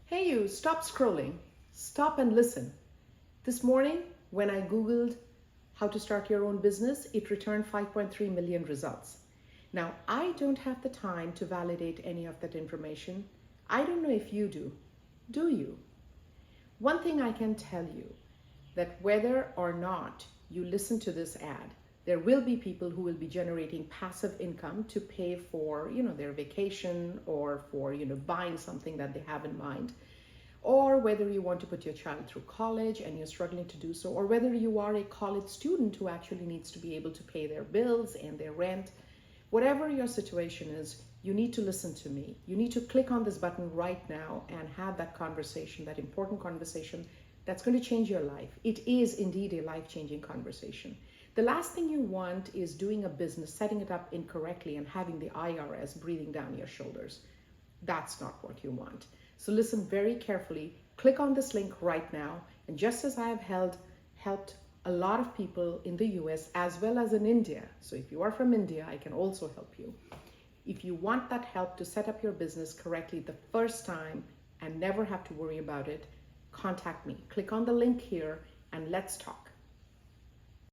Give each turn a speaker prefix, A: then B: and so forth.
A: Hey, you, stop scrolling. Stop and listen. This morning, when I Googled how to start your own business, it returned 5.3 million results. Now, I don't have the time to validate any of that information. I don't know if you do. Do you? One thing I can tell you that whether or not you listen to this ad, there will be people who will be generating passive income to pay for, their vacation or for, buying something that they have in mind. Or whether you want to put your child through college and you're struggling to do so, or whether you are a college student who actually needs to be able to pay their bills and their rent. Whatever your situation is, you need to listen to me. You need to click on this button right now and have that conversation, that important conversation that's going to change your life. It is indeed a life-changing conversation. The last thing you want is doing a business, setting it up incorrectly, and having the IRS breathing down your shoulders. That's not what you want. So listen very carefully, click on this link right now, and just as I have helped a lot of people in the US as well as in India, so if you are from India, I can also help you. If you want that help to set up your business correctly the first time and never have to worry about it, contact me. Click on the link here and let's talk.